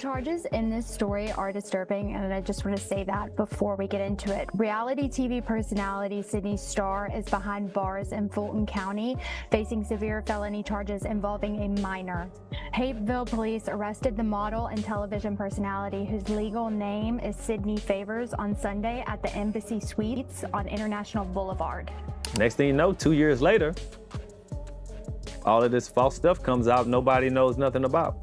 charges in this story are disturbing, and I just want to say that before we get into it. Reality TV personality Sidney Starr is behind bars in Fulton County, facing severe felony charges involving a minor. Hapeville police arrested the model and television personality, whose legal name is Sydney Favors, on Sunday at the Embassy Suites on International Boulevard. Next thing you know, 2 years later, all of this false stuff comes out nobody knows nothing about.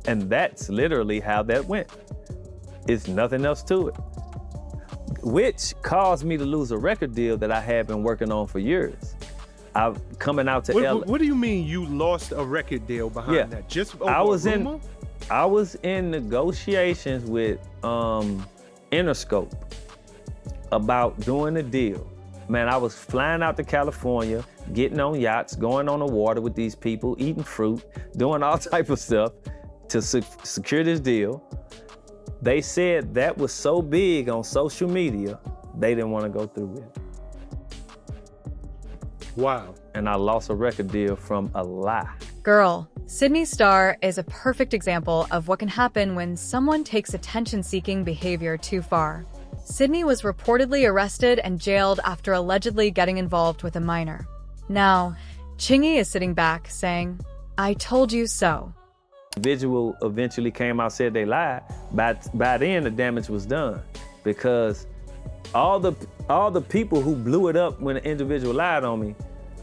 And that's literally how that went. It's nothing else to it. Which caused me to lose a record deal that I had been working on for years. I'm coming out to LA. What do you mean you lost a record deal behind that? Just over I was a rumor? I was in negotiations with Interscope about doing a deal. Man, I was flying out to California, getting on yachts, going on the water with these people, eating fruit, doing all type of stuff to secure this deal. They said that was so big on social media, they didn't want to go through with it. Wow. And I lost a record deal from a lie. Girl, Sidney Starr is a perfect example of what can happen when someone takes attention-seeking behavior too far. Sidney was reportedly arrested and jailed after allegedly getting involved with a minor. Now, Chingy is sitting back saying, "I told you so." Individual eventually came out, said they lied. By then, the damage was done, because all the people who blew it up when the individual lied on me,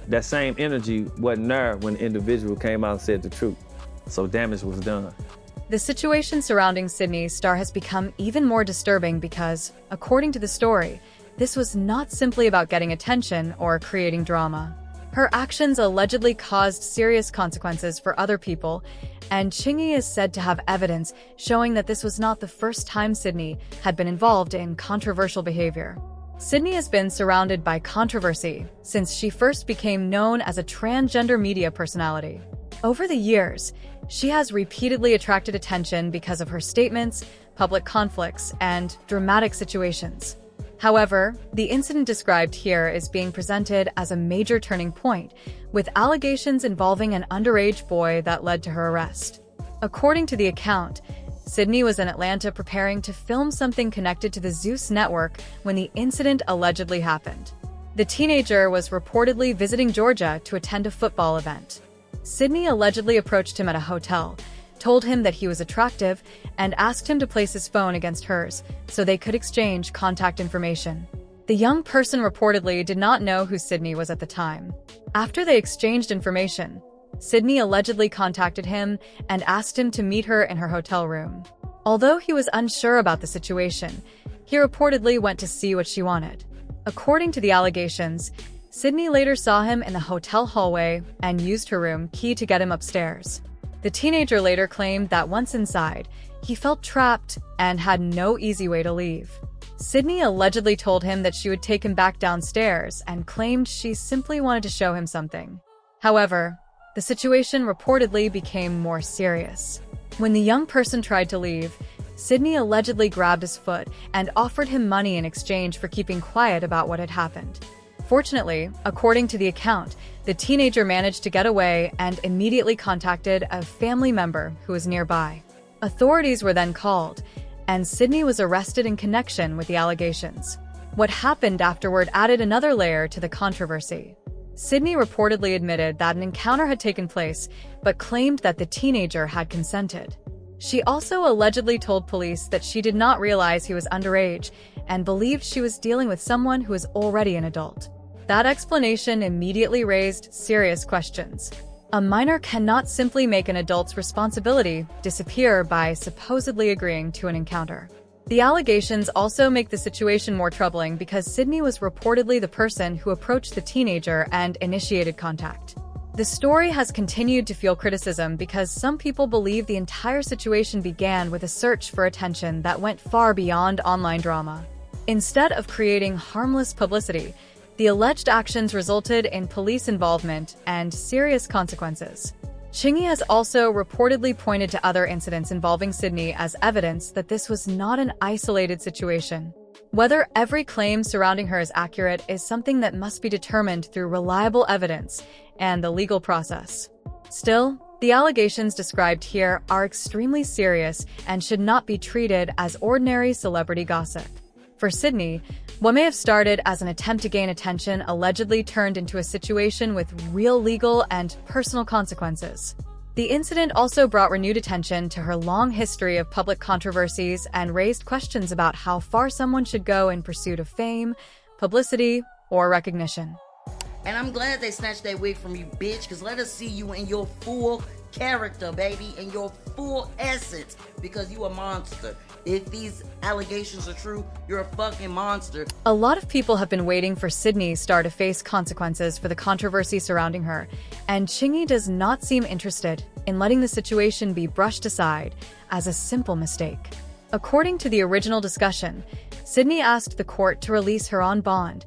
that same energy wasn't there when the individual came out and said the truth. So damage was done. The situation surrounding Sidney Starr has become even more disturbing because, according to the story, this was not simply about getting attention or creating drama. Her actions allegedly caused serious consequences for other people, and Chingy is said to have evidence showing that this was not the first time Sidney had been involved in controversial behavior. Sidney has been surrounded by controversy since she first became known as a transgender media personality. Over the years, she has repeatedly attracted attention because of her statements, public conflicts, and dramatic situations. However, the incident described here is being presented as a major turning point, with allegations involving an underage boy that led to her arrest. According to the account, Sidney was in Atlanta preparing to film something connected to the Zeus network when the incident allegedly happened. The teenager was reportedly visiting Georgia to attend a football event. Sidney allegedly approached him at a hotel, told him that he was attractive, and asked him to place his phone against hers so they could exchange contact information. The young person reportedly did not know who Sidney was at the time. After they exchanged information, Sidney allegedly contacted him and asked him to meet her in her hotel room. Although he was unsure about the situation, he reportedly went to see what she wanted. According to the allegations, Sidney later saw him in the hotel hallway and used her room key to get him upstairs. The teenager later claimed that once inside, he felt trapped and had no easy way to leave. Sidney allegedly told him that she would take him back downstairs and claimed she simply wanted to show him something. However, the situation reportedly became more serious. When the young person tried to leave, Sidney allegedly grabbed his foot and offered him money in exchange for keeping quiet about what had happened. Fortunately, according to the account, the teenager managed to get away and immediately contacted a family member who was nearby. Authorities were then called, and Sidney was arrested in connection with the allegations. What happened afterward added another layer to the controversy. Sidney reportedly admitted that an encounter had taken place, but claimed that the teenager had consented. She also allegedly told police that she did not realize he was underage and believed she was dealing with someone who was already an adult. That explanation immediately raised serious questions. A minor cannot simply make an adult's responsibility disappear by supposedly agreeing to an encounter. The allegations also make the situation more troubling because Sidney was reportedly the person who approached the teenager and initiated contact. The story has continued to feel criticism because some people believe the entire situation began with a search for attention that went far beyond online drama. Instead of creating harmless publicity, the alleged actions resulted in police involvement and serious consequences. Chingy has also reportedly pointed to other incidents involving Sidney as evidence that this was not an isolated situation. Whether every claim surrounding her is accurate is something that must be determined through reliable evidence and the legal process. Still, The allegations described here are extremely serious and should not be treated as ordinary celebrity gossip. For Sidney, what may have started as an attempt to gain attention allegedly turned into a situation with real legal and personal consequences. The incident also brought renewed attention to her long history of public controversies and raised questions about how far someone should go in pursuit of fame, publicity, or recognition. And I'm glad they snatched that wig from you, bitch, because let us see you in your full character, baby, in your full essence, because you a monster. If these allegations are true, you're a fucking monster. A lot of people have been waiting for Sidney Starr to face consequences for the controversy surrounding her, and Chingy does not seem interested in letting the situation be brushed aside as a simple mistake. According to the original discussion, Sidney asked the court to release her on bond,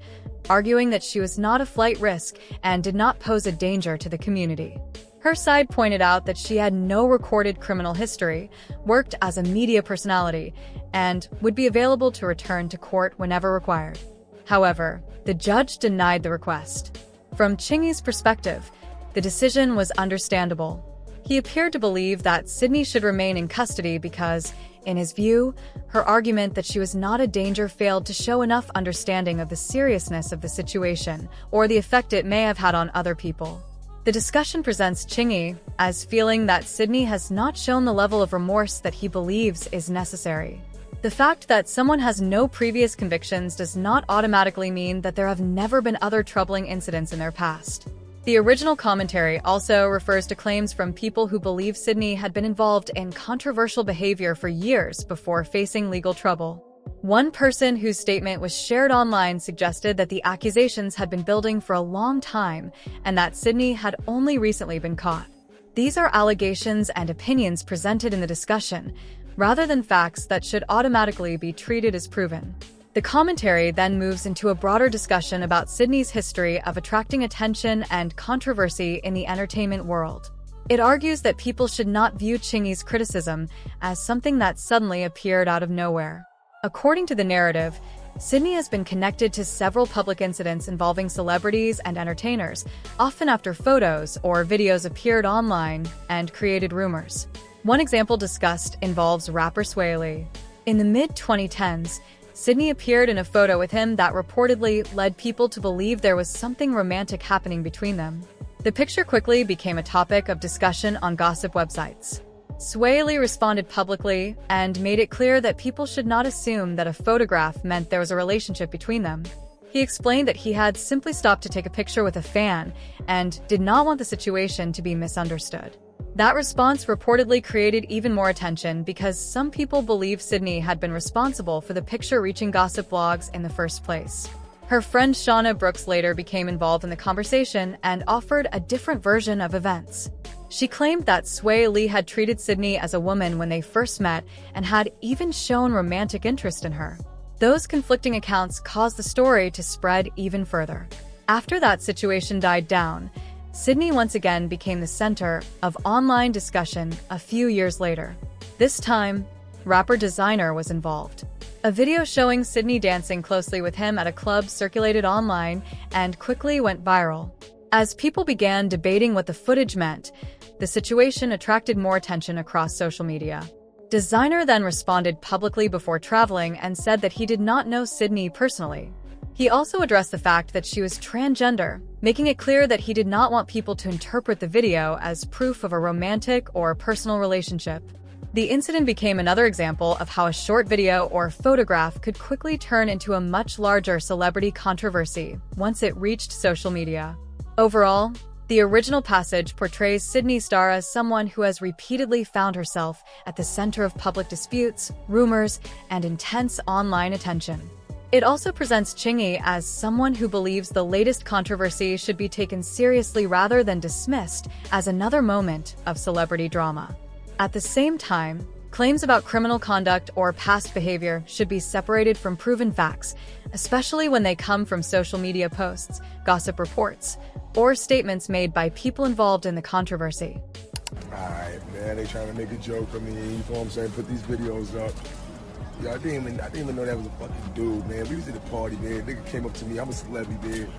arguing that she was not a flight risk and did not pose a danger to the community. Her side pointed out that she had no recorded criminal history, worked as a media personality, and would be available to return to court whenever required. However, the judge denied the request. From Chingy's perspective, the decision was understandable. He appeared to believe that Sidney should remain in custody because, in his view, her argument that she was not a danger failed to show enough understanding of the seriousness of the situation or the effect it may have had on other people. The discussion presents Chingy as feeling that Sidney has not shown the level of remorse that he believes is necessary. The fact that someone has no previous convictions does not automatically mean that there have never been other troubling incidents in their past. The original commentary also refers to claims from people who believe Sidney had been involved in controversial behavior for years before facing legal trouble. One person whose statement was shared online suggested that the accusations had been building for a long time and that Sidney had only recently been caught. These are allegations and opinions presented in the discussion, rather than facts that should automatically be treated as proven. The commentary then moves into a broader discussion about Sidney's history of attracting attention and controversy in the entertainment world. It argues that people should not view Chingy's criticism as something that suddenly appeared out of nowhere. According to the narrative, Sidney has been connected to several public incidents involving celebrities and entertainers, often after photos or videos appeared online and created rumors. One example discussed involves rapper Swae Lee. In the mid-2010s, Sidney appeared in a photo with him that reportedly led people to believe there was something romantic happening between them. The picture quickly became a topic of discussion on gossip websites. Swae Lee responded publicly and made it clear that people should not assume that a photograph meant there was a relationship between them. He explained that he had simply stopped to take a picture with a fan and did not want the situation to be misunderstood. That response reportedly created even more attention because some people believe Sidney had been responsible for the picture reaching gossip blogs in the first place. Her friend Shauna Brooks later became involved in the conversation and offered a different version of events. She claimed that Swae Lee had treated Sidney as a woman when they first met and had even shown romantic interest in her. Those conflicting accounts caused the story to spread even further. After that situation died down, Sidney once again became the center of online discussion a few years later. This time, rapper Designer was involved. A video showing Sidney dancing closely with him at a club circulated online and quickly went viral. As people began debating what the footage meant, the situation attracted more attention across social media. Designer then responded publicly before traveling and said that he did not know Sidney personally. He also addressed the fact that she was transgender, making it clear that he did not want people to interpret the video as proof of a romantic or personal relationship. The incident became another example of how a short video or photograph could quickly turn into a much larger celebrity controversy once it reached social media. Overall, the original passage portrays Sidney Starr as someone who has repeatedly found herself at the center of public disputes, rumors, and intense online attention. It also presents Chingy as someone who believes the latest controversy should be taken seriously rather than dismissed as another moment of celebrity drama. At the same time, claims about criminal conduct or past behavior should be separated from proven facts, especially when they come from social media posts, gossip reports, or statements made by people involved in the controversy. Alright, man, they trying to make a joke of me, you know what I'm saying? Put these videos up. Yeah, I didn't even know that was a fucking dude, man. We was at the party, man. Nigga came up to me, I'm a celebrity, man.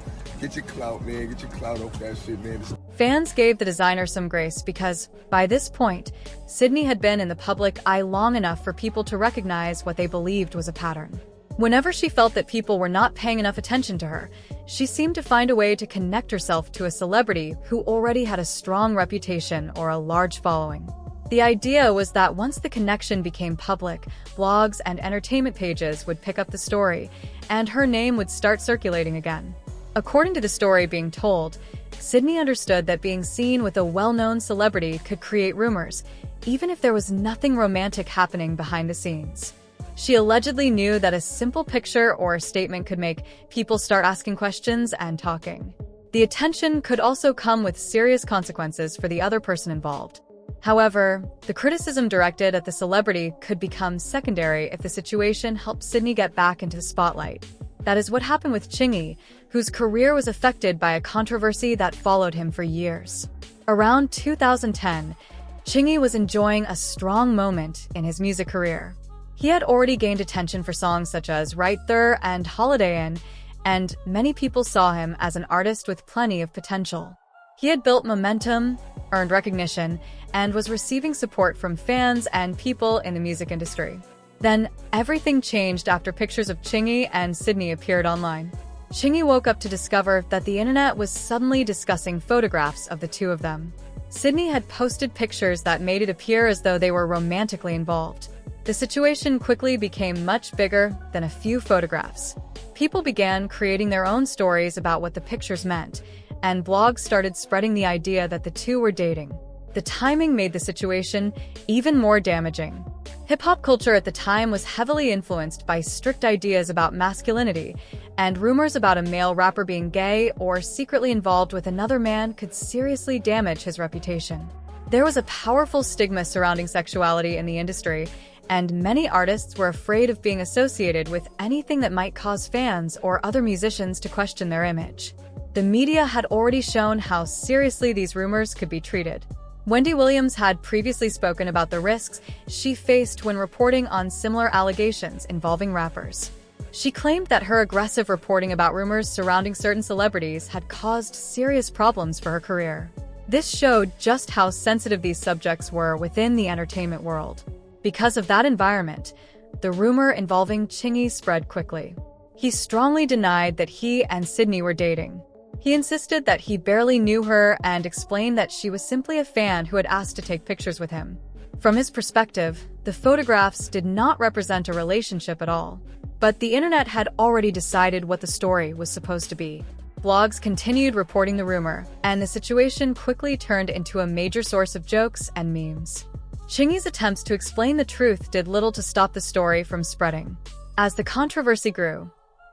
Get your clout, man. Get your clout off that shit, man. Fans gave the designer some grace because, by this point, Sidney had been in the public eye long enough for people to recognize what they believed was a pattern. Whenever she felt that people were not paying enough attention to her, she seemed to find a way to connect herself to a celebrity who already had a strong reputation or a large following. The idea was that once the connection became public, blogs and entertainment pages would pick up the story, and her name would start circulating again. According to the story being told, Sidney understood that being seen with a well-known celebrity could create rumors, even if there was nothing romantic happening behind the scenes. She allegedly knew that a simple picture or a statement could make people start asking questions and talking. The attention could also come with serious consequences for the other person involved. However, the criticism directed at the celebrity could become secondary if the situation helped Sidney get back into the spotlight. That is what happened with Chingy, whose career was affected by a controversy that followed him for years. Around 2010, Chingy was enjoying a strong moment in his music career. He had already gained attention for songs such as Right There and Holiday Inn, and many people saw him as an artist with plenty of potential. He had built momentum, earned recognition, and was receiving support from fans and people in the music industry. Then, everything changed after pictures of Chingy and Sidney appeared online. Chingy woke up to discover that the internet was suddenly discussing photographs of the two of them. Sidney had posted pictures that made it appear as though they were romantically involved. The situation quickly became much bigger than a few photographs. People began creating their own stories about what the pictures meant, and blogs started spreading the idea that the two were dating. The timing made the situation even more damaging. Hip-hop culture at the time was heavily influenced by strict ideas about masculinity, and rumors about a male rapper being gay or secretly involved with another man could seriously damage his reputation. There was a powerful stigma surrounding sexuality in the industry, and many artists were afraid of being associated with anything that might cause fans or other musicians to question their image. The media had already shown how seriously these rumors could be treated. Wendy Williams had previously spoken about the risks she faced when reporting on similar allegations involving rappers. She claimed that her aggressive reporting about rumors surrounding certain celebrities had caused serious problems for her career. This showed just how sensitive these subjects were within the entertainment world. Because of that environment, the rumor involving Chingy spread quickly. He strongly denied that he and Sidney were dating. He insisted that he barely knew her and explained that she was simply a fan who had asked to take pictures with him. From his perspective, the photographs did not represent a relationship at all. But the internet had already decided what the story was supposed to be. Blogs continued reporting the rumor, and the situation quickly turned into a major source of jokes and memes. Chingy's attempts to explain the truth did little to stop the story from spreading. As the controversy grew,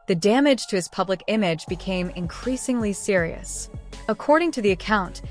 the damage to his public image became increasingly serious. According to the account,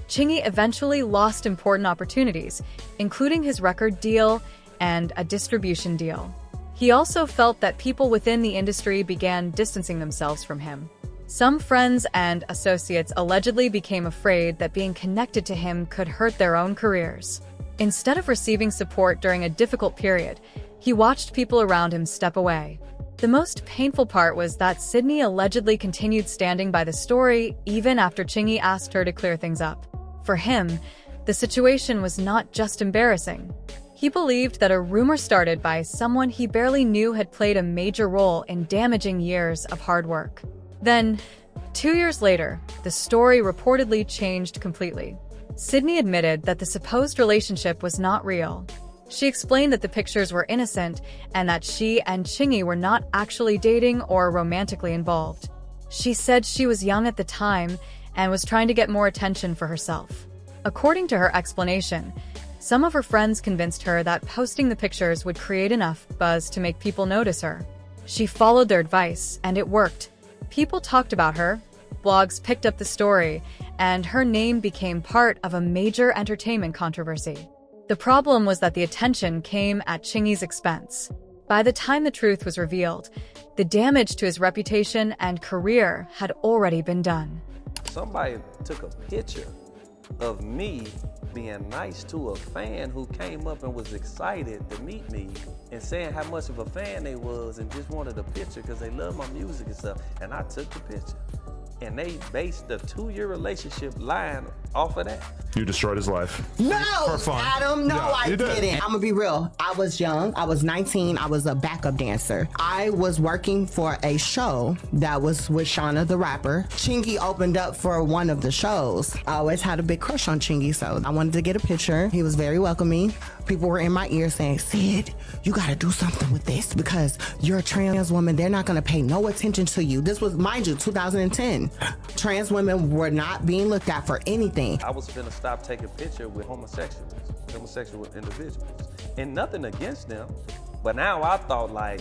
Chingy eventually lost important opportunities, including his record deal and a distribution deal. He also felt that people within the industry began distancing themselves from him. Some friends and associates allegedly became afraid that being connected to him could hurt their own careers. Instead of receiving support during a difficult period, he watched people around him step away. The most painful part was that Sidney allegedly continued standing by the story even after Chingy asked her to clear things up. For him, the situation was not just embarrassing. He believed that a rumor started by someone he barely knew had played a major role in damaging years of hard work. Then, 2 years later, the story reportedly changed completely. Sidney admitted that the supposed relationship was not real. She explained that the pictures were innocent and that she and Chingy were not actually dating or romantically involved. She said she was young at the time and was trying to get more attention for herself. According to her explanation, some of her friends convinced her that posting the pictures would create enough buzz to make people notice her. She followed their advice, and it worked. People talked about her, blogs picked up the story, and her name became part of a major entertainment controversy. The problem was that the attention came at Chingy's expense. By the time the truth was revealed, the damage to his reputation and career had already been done. Somebody took a picture of me being nice to a fan who came up and was excited to meet me and saying how much of a fan they was and just wanted a picture because they love my music and stuff, and I took the picture. and they based the 2-year relationship line off of that. You destroyed his life. No, For fun. Adam, no, Yeah, I you did. didn't. I'm gonna be real. I was young. I was 19. I was a backup dancer. I was working for a show that was with Shauna the rapper. Chingy opened up for one of the shows. I always had a big crush on Chingy, so I wanted to get a picture. He was very welcoming. People were in my ear saying, Sid, you gotta do something with this because you're a trans woman. They're not gonna pay no attention to you. This was, mind you, 2010. Trans women were not being looked at for anything. I was finna stop taking pictures with homosexual individuals. And nothing against them, but now I thought like,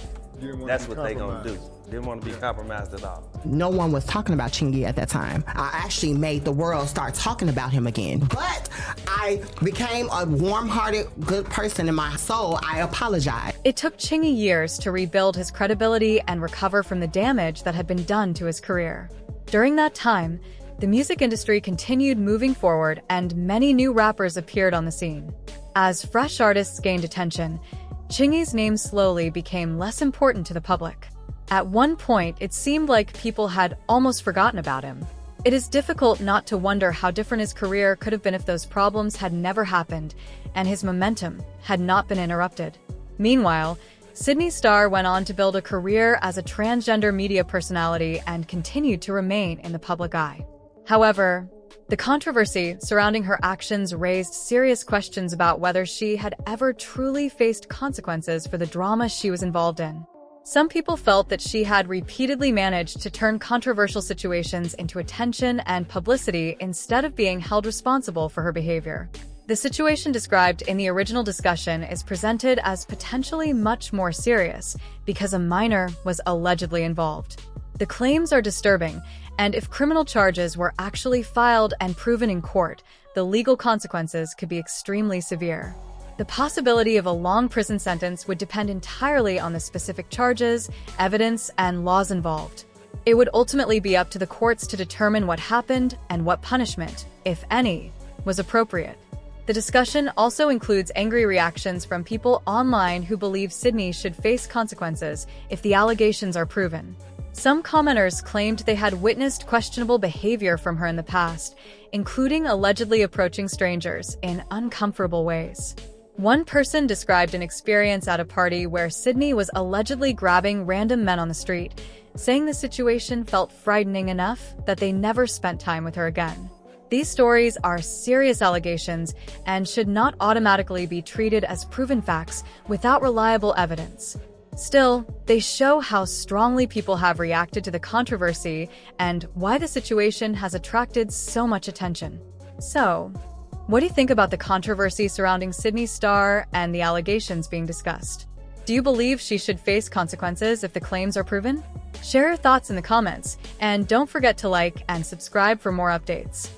that's what they gonna do. Didn't want to be compromised at all. No one was talking about Chingy at that time. I actually made the world start talking about him again. But I became a warm-hearted, good person in my soul. I apologize. It took Chingy years to rebuild his credibility and recover from the damage that had been done to his career. During that time, the music industry continued moving forward and many new rappers appeared on the scene. As fresh artists gained attention, Chingy's name slowly became less important to the public. At one point, it seemed like people had almost forgotten about him. It is difficult not to wonder how different his career could have been if those problems had never happened and his momentum had not been interrupted. Meanwhile, Sidney Starr went on to build a career as a transgender media personality and continued to remain in the public eye. However, the controversy surrounding her actions raised serious questions about whether she had ever truly faced consequences for the drama she was involved in. Some people felt that she had repeatedly managed to turn controversial situations into attention and publicity instead of being held responsible for her behavior. The situation described in the original discussion is presented as potentially much more serious because a minor was allegedly involved. The claims are disturbing, and if criminal charges were actually filed and proven in court, the legal consequences could be extremely severe. The possibility of a long prison sentence would depend entirely on the specific charges, evidence, and laws involved. It would ultimately be up to the courts to determine what happened and what punishment, if any, was appropriate. The discussion also includes angry reactions from people online who believe Sidney should face consequences if the allegations are proven. Some commenters claimed they had witnessed questionable behavior from her in the past, including allegedly approaching strangers in uncomfortable ways. One person described an experience at a party where Sidney was allegedly grabbing random men on the street, saying the situation felt frightening enough that they never spent time with her again. These stories are serious allegations and should not automatically be treated as proven facts without reliable evidence. Still, they show how strongly people have reacted to the controversy and why the situation has attracted so much attention. So, what do you think about the controversy surrounding Sidney Starr and the allegations being discussed? Do you believe she should face consequences if the claims are proven? Share your thoughts in the comments, and don't forget to like and subscribe for more updates.